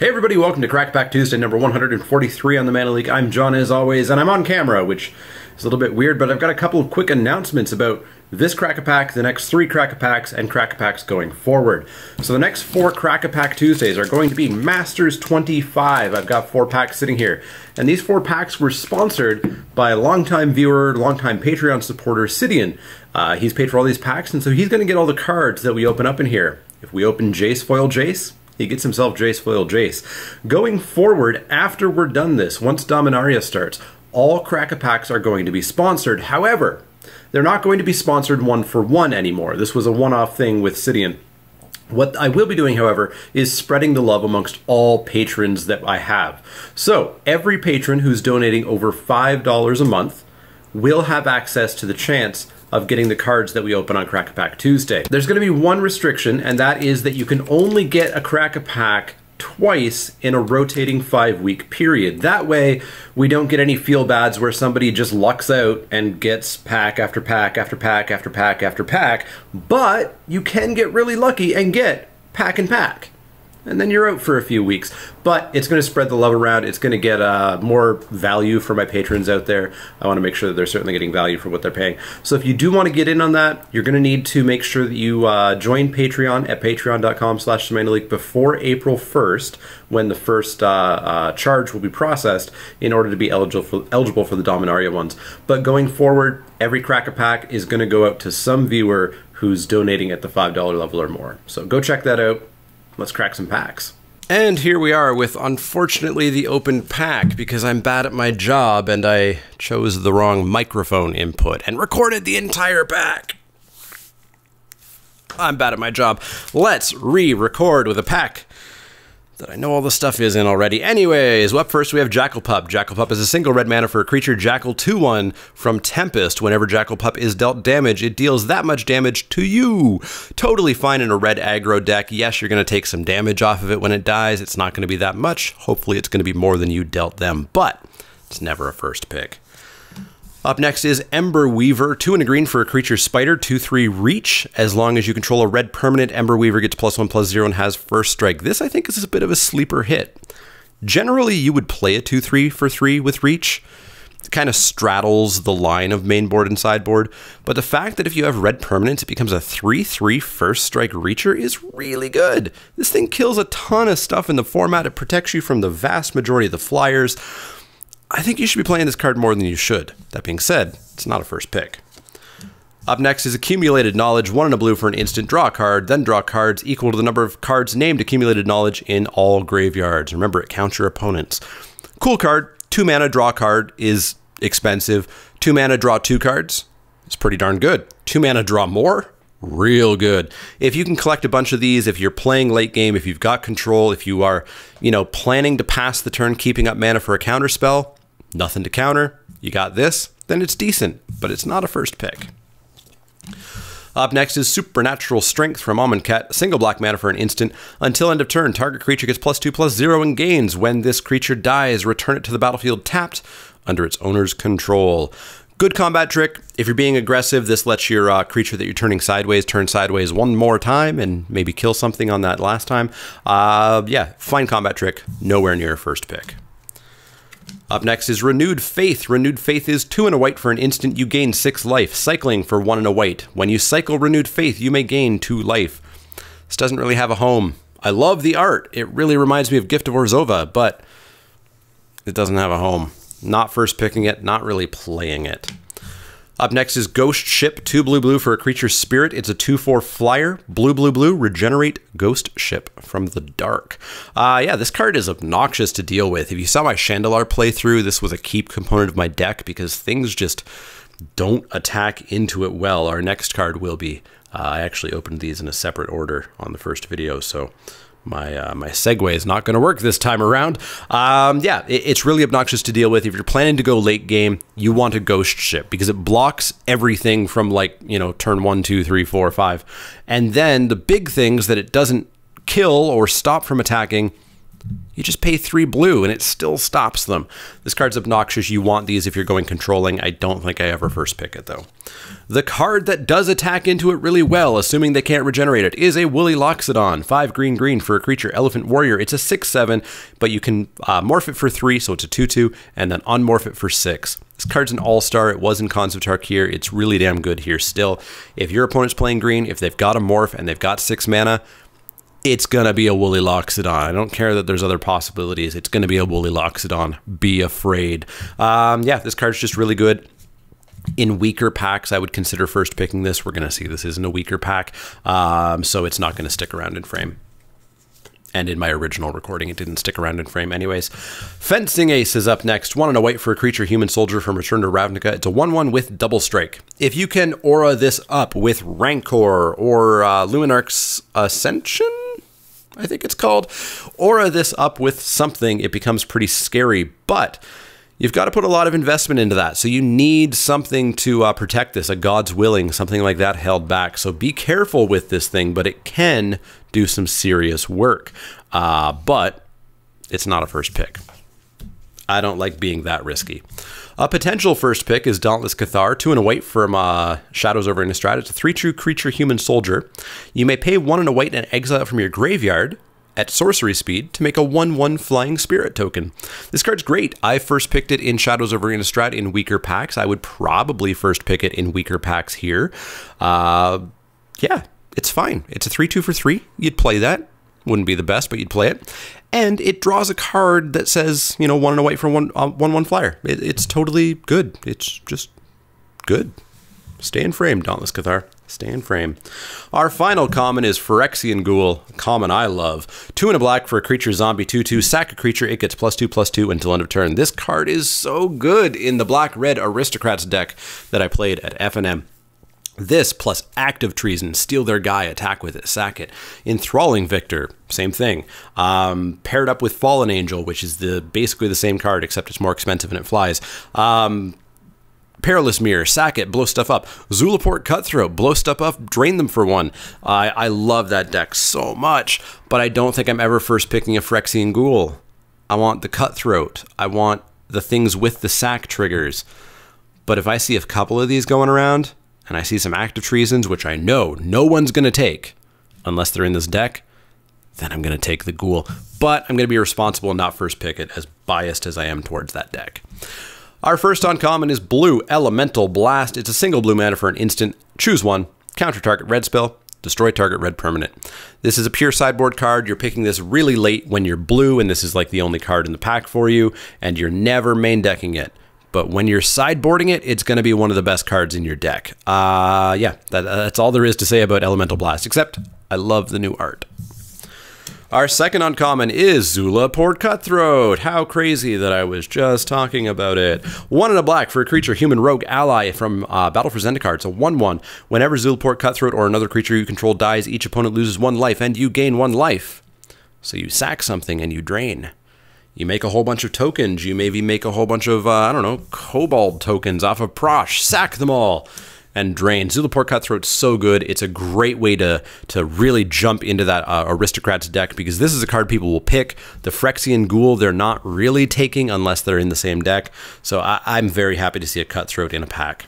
Hey everybody, welcome to Crackpack Tuesday number 143 on the Mana League. I'm John as always, and I'm on camera, which is a little bit weird, but I've got a couple of quick announcements about this Crack-A-Pack, the next 3 Crack-A-Packs, and Crack-A-Packs going forward. So the next 4 Crack-A-Pack Tuesdays are going to be Masters 25. I've got 4 packs sitting here. And these 4 packs were sponsored by a longtime viewer, longtime Patreon supporter, Sidian. He's paid for all these packs, and so he's going to get all the cards that we open up in here. If we open Jace Foil Jace, he gets himself Jace Foil Jace. Going forward, after we're done this, once Dominaria starts, all Crack-A-Packs are going to be sponsored. However, they're not going to be sponsored one-for-one anymore. This was a one-off thing with Sidian. What I will be doing, however, is spreading the love amongst all patrons that I have. So, every patron who's donating over $5 a month will have access to the chance of getting the cards that we open on Crack-A-Pack Tuesday. There's going to be one restriction, and that is that you can only get a Crack-A-Pack twice in a rotating 5-week period. That way, we don't get any feel-bads where somebody just lucks out and gets pack after pack after pack after pack after pack, but you can get really lucky and get pack and pack. And then you're out for a few weeks. But it's going to spread the love around. It's going to get more value for my patrons out there. I want to make sure that they're certainly getting value for what they're paying. So if you do want to get in on that, you're going to need to make sure that you join Patreon at patreon.com/themanaleague before April 1st, when the first charge will be processed, in order to be eligible for the Dominaria ones. But going forward, every Crack-A-Pack is going to go out to some viewer who's donating at the $5 level or more. So go check that out. Let's crack some packs. And here we are with, unfortunately, the open pack, because I'm bad at my job and I chose the wrong microphone input and recorded the entire pack. I'm bad at my job. Let's re-record with a pack that I know all the stuff is in already. Anyways, up first we have Jackal Pup. Jackal Pup is a single red mana for a creature, Jackal 2/1 from Tempest. Whenever Jackal Pup is dealt damage, it deals that much damage to you. Totally fine in a red aggro deck. Yes, you're going to take some damage off of it when it dies. It's not going to be that much. Hopefully it's going to be more than you dealt them, but it's never a first pick. Up next is Ember Weaver, 2 and a green for a creature spider, 2/3 reach. As long as you control a red permanent, Ember Weaver gets +1/+0 and has first strike. This, I think, is a bit of a sleeper hit. Generally, you would play a 2/3 for 3 with reach. It kind of straddles the line of main board and sideboard, but the fact that if you have red permanents, it becomes a 3/3 first strike reacher is really good. This thing kills a ton of stuff in the format. It protects you from the vast majority of the flyers. I think you should be playing this card more than you should. That being said, it's not a first pick. Up next is Accumulated Knowledge, 1 and a blue for an instant. Draw a card, then draw cards equal to the number of cards named Accumulated Knowledge in all graveyards. Remember, it counts your opponents. Cool card. 2 mana, draw a card is expensive. 2 mana, draw 2 cards. It's pretty darn good. 2 mana, draw more. Real good. If you can collect a bunch of these, if you're playing late game, if you've got control, if you are, planning to pass the turn, keeping up mana for a counter spell, nothing to counter, you got this, then it's decent, but it's not a first pick. Up next is Supernatural Strength from Amonkhet, single black mana for an instant. Until end of turn, target creature gets +2/+0 and gains. When this creature dies, return it to the battlefield tapped under its owner's control. Good combat trick. If you're being aggressive, this lets your creature that you're turning sideways turn sideways one more time and maybe kill something on that last time. Yeah, fine combat trick. Nowhere near a first pick. Up next is Renewed Faith. Renewed Faith is 2 and a white for an instant. You gain 6 life, cycling for 1 and a white. When you cycle Renewed Faith, you may gain 2 life. This doesn't really have a home. I love the art. It really reminds me of Gift of Orzhova, but it doesn't have a home. Not first picking it, not really playing it. Up next is Ghost Ship, 2 blue for a creature spirit. It's a 2/4 flyer, blue, regenerate Ghost Ship from the dark. Yeah, this card is obnoxious to deal with. If you saw my Chandelar playthrough, this was a keep component of my deck because things just don't attack into it well. Our next card will be. I actually opened these in a separate order on the first video, so my segue is not going to work this time around. Yeah, it's really obnoxious to deal with. If you're planning to go late game, you want a Ghost Ship because it blocks everything from turn 1, 2, 3, 4, 5. And then the big things that it doesn't kill or stop from attacking, You just pay 3 blue and it still stops them. This card's obnoxious. You want these if you're going controlling. I don't think I ever first pick it though. The card that does attack into it really well, assuming they can't regenerate it, is a Woolly Loxodon. 5 green for a creature, Elephant Warrior. It's a 6/7, but you can morph it for 3, so it's a 2/2, and then unmorph it for 6. This card's an all-star. It was in Khans of Tarkir. It's really damn good here still. If your opponent's playing green, if they've got a morph and they've got 6 mana, it's going to be a Woolly Loxodon. I don't care that there's other possibilities. It's going to be a Woolly Loxodon. Be afraid. Yeah, this card's just really good. In weaker packs, I would consider first picking this. We're going to see this isn't a weaker pack, so it's not going to stick around in frame. And in my original recording, it didn't stick around in frame anyways. Fencing Ace is up next. 1 and a white for a creature, human soldier from Return to Ravnica. It's a 1/1 with double strike. If you can aura this up with Rancor or Luminarch's Ascension, I think it's called, aura this up with something, it becomes pretty scary, but you've got to put a lot of investment into that. So you need something to protect this, a God's Willing, something like that held back. So be careful with this thing, but it can do some serious work. But it's not a first pick. I don't like being that risky. A potential first pick is Dauntless Cathar, 2 and a white from Shadows over Innistrad. It's a 3/2 creature, human soldier. You may pay 1 and a white and exile it from your graveyard at sorcery speed to make a 1/1 flying spirit token. This card's great. I first picked it in Shadows over Innistrad in weaker packs. I would probably first pick it in weaker packs here. Yeah, it's fine. It's a 3/2 for 3. You'd play that. Wouldn't be the best, but you'd play it. And it draws a card that says, you know, 1 and a white for 1/1 flyer. It's totally good. It's just good. Stay in frame, Dauntless Cathar. Stay in frame. Our final common is Phyrexian Ghoul, a common I love. 2 and a black for a creature, zombie 2/2. Sack a creature, it gets +2/+2 until end of turn. This card is so good in the black-red Aristocrats deck that I played at FNM. This plus Active Treason, steal their guy, attack with it, sack it. Enthralling Victor, same thing. Paired up with Fallen Angel, which is basically the same card, except it's more expensive and it flies. Perilous Mirror, sack it, blow stuff up. Zulaport Cutthroat, blow stuff up, drain them for 1. I love that deck so much, but I don't think I'm ever first picking a Phyrexian Ghoul. I want the Cutthroat. I want the things with the sack triggers. But if I see a couple of these going around, and I see some Active Treasons, which I know no one's going to take unless they're in this deck, then I'm going to take the Ghoul. But I'm going to be responsible and not first pick it, as biased as I am towards that deck. Our first uncommon is Blue Elemental Blast. It's a single blue mana for an instant. Choose 1. Counter target red spell. Destroy target red permanent. This is a pure sideboard card. You're picking this really late when you're blue, and this is like the only card in the pack for you, and you're never main decking it. But when you're sideboarding it, it's going to be one of the best cards in your deck. Yeah, that's all there is to say about Elemental Blast, except I love the new art. Our second uncommon is Zulaport Cutthroat. How crazy that I was just talking about it. 1 and a black for a creature, human rogue ally from Battle for Zendikar. It's a 1/1. Whenever Zulaport Cutthroat or another creature you control dies, each opponent loses 1 life and you gain 1 life. So you sack something and you drain. You make a whole bunch of tokens. You maybe make a whole bunch of, I don't know, Kobold tokens off of Prosh. Sack them all and drain. Zulaport Cutthroat's so good. It's a great way to really jump into that Aristocrats deck, because this is a card people will pick. The Phyrexian Ghoul, they're not really taking unless they're in the same deck. So I'm very happy to see a Cutthroat in a pack.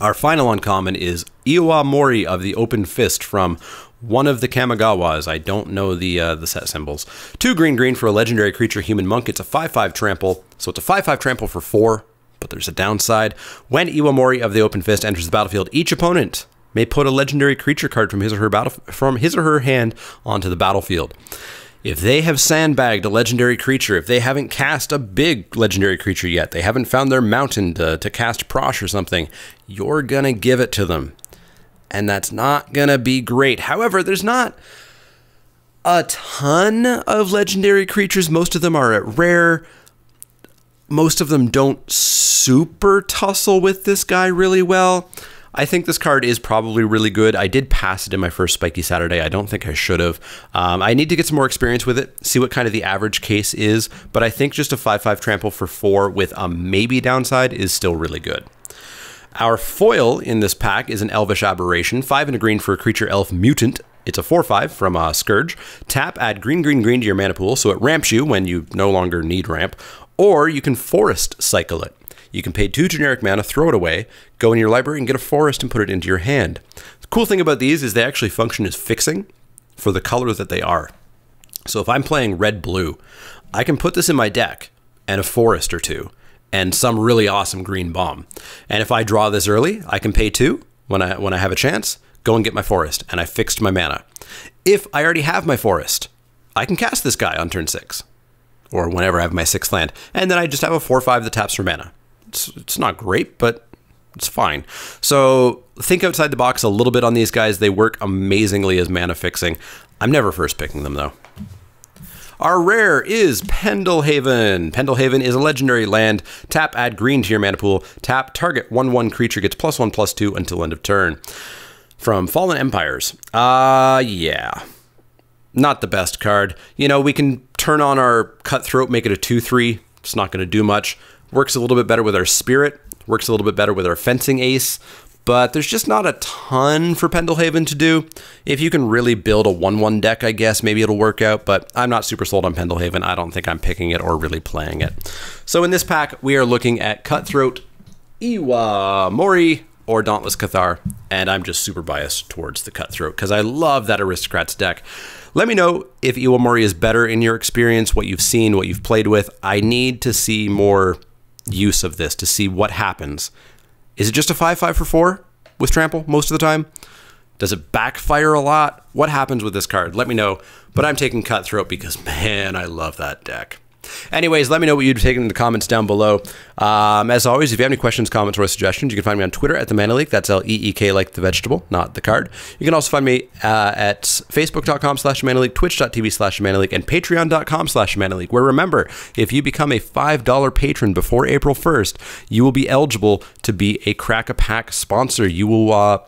Our final uncommon is Iwa Mori of the Open Fist from one of the Kamigawas. I don't know the set symbols. 2 green for a legendary creature, human monk. It's a 5/5 trample. So it's a 5/5 trample for 4, but there's a downside. When Iwa Mori of the Open Fist enters the battlefield, each opponent may put a legendary creature card from his or her hand onto the battlefield. If they have sandbagged a legendary creature, if they haven't cast a big legendary creature yet, they haven't found their mountain to cast Prosh or something, you're gonna give it to them. And that's not gonna be great. However, there's not a ton of legendary creatures. Most of them are at rare. Most of them don't super tussle with this guy really well. I think this card is probably really good. I did pass it in my first Spiky Saturday. I don't think I should have. I need to get some more experience with it, see what kind of the average case is, but I think just a 5/5 trample for 4 with a maybe downside is still really good. Our foil in this pack is an Elvish Aberration, 5 and a green for a creature elf mutant. It's a 4/5 from Scourge. Tap, add green, green, green to your mana pool, so it ramps you when you no longer need ramp. Or you can forest cycle it. You can pay 2 generic mana, throw it away, go in your library and get a forest and put it into your hand. The cool thing about these is they actually function as fixing for the color that they are. So if I'm playing red-blue, I can put this in my deck and a forest or 2 and some really awesome green bomb. And if I draw this early, I can pay 2 when I have a chance, go and get my forest, and I fixed my mana. If I already have my forest, I can cast this guy on turn 6 or whenever I have my 6th land, and then I just have a 4/5 that taps for mana. It's not great, but it's fine. So think outside the box a little bit on these guys. They work amazingly as mana fixing. I'm never first picking them though. Our rare is Pendelhaven. Pendelhaven is a legendary land. Tap, add green to your mana pool. Tap, target 1/1 creature gets +1/+2 until end of turn. From Fallen Empires. Yeah. Not the best card. You know, we can turn on our Cutthroat, make it a 2/3. It's not going to do much. Works a little bit better with our Spirit. Works a little bit better with our Fencing Ace. But there's just not a ton for Pendelhaven to do. If you can really build a 1/1 deck, I guess maybe it'll work out. But I'm not super sold on Pendelhaven. I don't think I'm picking it or really playing it. So in this pack, we are looking at Cutthroat, Iwamori, or Dauntless Cathar. And I'm just super biased towards the Cutthroat because I love that Aristocrats deck. Let me know if Iwamori is better in your experience, what you've seen, what you've played with. I need to see more use of this to see what happens. Is it just a 5/5 for 4 with trample most of the time? Does it backfire a lot? What happens with this card? Let me know. But I'm taking Cutthroat because, man, I love that deck. Anyways, let me know what you've taken in the comments down below. As always, if you have any questions, comments, or suggestions, you can find me on Twitter at the Mana Leak. That's LEEK like the vegetable, not the card. You can also find me at facebook.com/Mana Leak, twitch.tv/Mana Leak, and patreon.com/Mana Leak, where remember, if you become a $5 patron before April 1st, you will be eligible to be a Crack-a-Pack sponsor. You will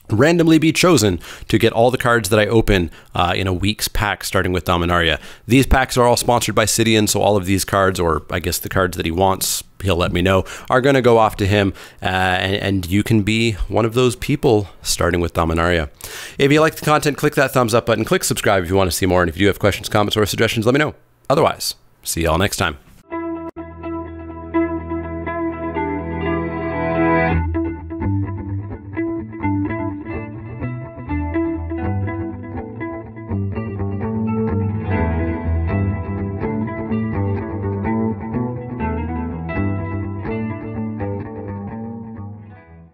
randomly be chosen to get all the cards that I open in a week's pack, starting with Dominaria. These packs are all sponsored by Sidian, so all of these cards, or I guess the cards that he wants, he'll let me know, are going to go off to him, and you can be one of those people starting with Dominaria. If you like the content, click that thumbs up button, click subscribe if you want to see more, and if you do have questions, comments, or suggestions, let me know. Otherwise, see y'all next time.